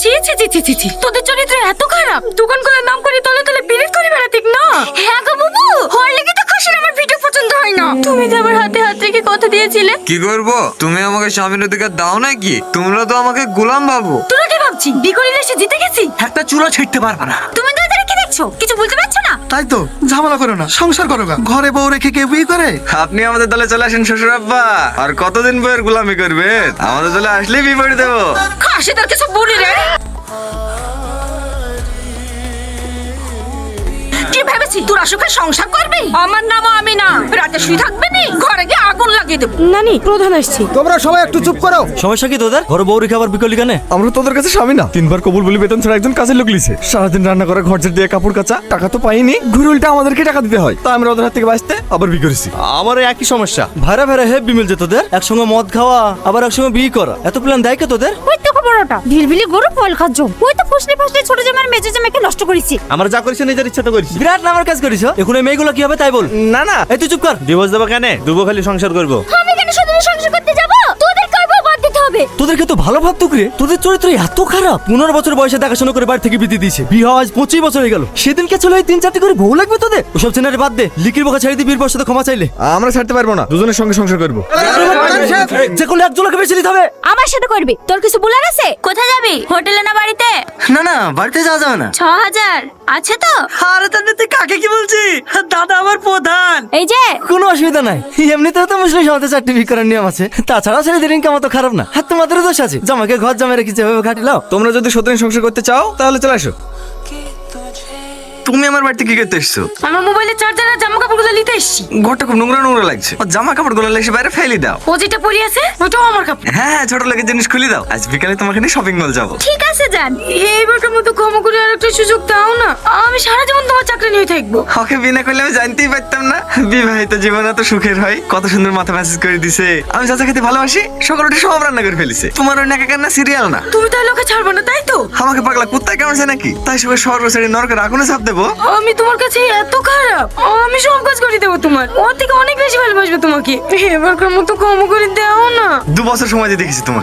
ছি ছি ছি ছি ছি ছি, তোদের চরিত্র এত খারাপ। দোকান খোলার নাম করে তলে তলে বিড়ি করে বেড়াতিক না। হ্যাঁ গো বাবু, হর লেগে তো খাসির আমার ভিডিও পছন্দ হয় না। তুমি তো আমার হাতে হাত রেখে কথা দিয়েছিলে। কি করবো? তুমি আমাকে স্বামীর অধিকার দাও নাকি? তোমরা তো আমাকে গোলাম ভাবো। তোরা কি ভাবছি বিকরিলে এসে জিতে গেছি? একটা চুলো ছিটতে পারবে না। তুমি তো এদের কি দেখছো? কিছু বলতে পারছো না? তাই তো ঝামেলা করো না, সংসার করো গা। ঘরে বউ রেখে কেউ বিয়ে করে? আপনি আমাদের দলে চলে আসেন শ্বশুর আব্বা। আর কতদিন বইয়ের গোলামি করবেন? আমাদের দলে আসলেই বিপরীত দেবো। খাসিদের কিছু বলি রে। কি ভেবেছি তোরা সুখে সংসার করবি? আমার নামও আমি না। রাতে শুয়ে থাকবে নি, ঘরে গিয়ে আগুন লাগিয়ে দেবো। নানি, প্রধান আসছি। তোমরা সবাই একটু চুপ করো। সমস্যা কি তোদের? ঘরে বউ রেখে আবার বিকলি কেন? আমরা তোদের কাছে স্বামী না। 3বার কবুল বলি বেতন ছাড়া একজন কাজের লোক লিছে। সারাদিন রান্না করে ঘর ঝাড় দিয়ে কাপড় কাচা, টাকা তো পাইনি। ঘুরে উল্টা আমাদেরকে টাকা দিতে হয়। তাই আমরা ওদের হাত থেকে বাঁচতে আবার বিয়ে করেছি। আমারও একই সমস্যা। ভাইরা ভাইরা হেভি মিলছে তোদের। একসঙ্গে মদ খাওয়া, আবার একসঙ্গে বিয়ে করা। এত প্ল্যান দেয় কে তোদের? ওই তো খবরটা ভিলভিলি গরু ফল খাচ্ছ। ওই তো ফুসলে ফুসলে ছোট জামার মেজো জামাকে নষ্ট করেছি। আমরা যা করেছি নিজের ইচ্ছা তো করেছি। বিরাট নামের কাজ করিস। এখন এই মেয়েগুলো কি হবে তাই বল। না না, এই তুই চুপ কর। ডিভোর্স দেবো কেন? দুবো খালি সংসার করবো। আমি কেন শুধু সংসার করতে যাব? তোদের করব বাদ দিতে হবে। তোদেরকে তো ভালো ভাবতো রে। তোদের চরিত্র এত খারাপ। 15 বছর বয়সে দেখাশোনা করে বাড়ি থেকে বিয়ে দিয়েছে। বিয়ে হওয়া আজ 25 বছর হয়ে গেল। সেদিনকে চলে 3-4টি করে বউ লাগবে তোদের? ওসব চেনারে বাদ দে। লিখির বোকা ছেড়ে দিয়ে বীর সাথে ক্ষমা চাইলে। আমরা ছাড়তে পারবো না। দুজনের সঙ্গে সংসার করবো। যে কোনো একজনকে বেছে নিতে হবে। আমার সাথে করবি। তোর কিছু বলার আছে? কোথায় যাবি? হোটেলে না বাড়িতে? না না, বাড়িতে যাওয়া যাবে না। 6000 আছে তো? আরে তাহলে তুই কাকে কি বলছি? দাদা আমার প্রধান। এই যে কোনো অসুবিধা নাই। এমনিতেও তো মুসলিম সমাজে 4টি বিয়ে করার নিয়ম আছে। তাছাড়া ছেলেদের ইনকাম তো খারাপ না। আর তোমাদেরও দোষ আছে। জামাকে ঘর জামাই রেখে যেভাবে খাটিলাও। তোমরা যদি সত্যি সংসার করতে চাও তাহলে চলে আসো। তুমি আমার বাড়িতে কি করতে এসছো? আমার মোবাইলে চার্জার আর জামা কাপড়গুলো নিতে এসেছি। ঘরটা খুব নোংরা নোংরা লাগছে। ও জামা কাপড় গুলো এসে বাইরে ফেলে দাও। ও যেটা পরে আছে ওটাও আমার কাপড়। হ্যাঁ হ্যাঁ, ছোট লোকের জিনিস খুলে দাও। আজ বিকালে তোমাকে নিয়ে শপিং মল যাবো। ঠিক আছে যান। এইবারকার মতো ক্ষমা করে আর একটা সুযোগ দাও না। আমি সারা জীবন তোমার চাকরি নিয়ে থাকবো। ওকে বিনা করলে আমি জানতেই পারতাম না বিবাহিত জীবন এত সুখের হয়। কত সুন্দর মাথা ম্যাসেজ করে দিছে। আমি যা যা খেতে ভালোবাসি সকালটা সব রান্না করে ফেলেছে। তোমার ওই নাকা কান্না সিরিয়াল না। তুমি তাহলে ওকে ছাড়বে না তাই তো? আমাকে পাগলা কুত্তায় কামড়ছে নাকি? তাই সবাই স্বর্গ ছেড়ে নরকের আগুনে চাপ দেবো? আমি তোমার কাছে এত খারাপ? আমি সব কাজ করে দেবো তোমার। ওর থেকে অনেক বেশি ভালোবাসবে তোমাকে। এবারকার মতো ক্ষমা করে দাও না। 2 বছর সময় দিয়ে দেখেছি তোমাকে।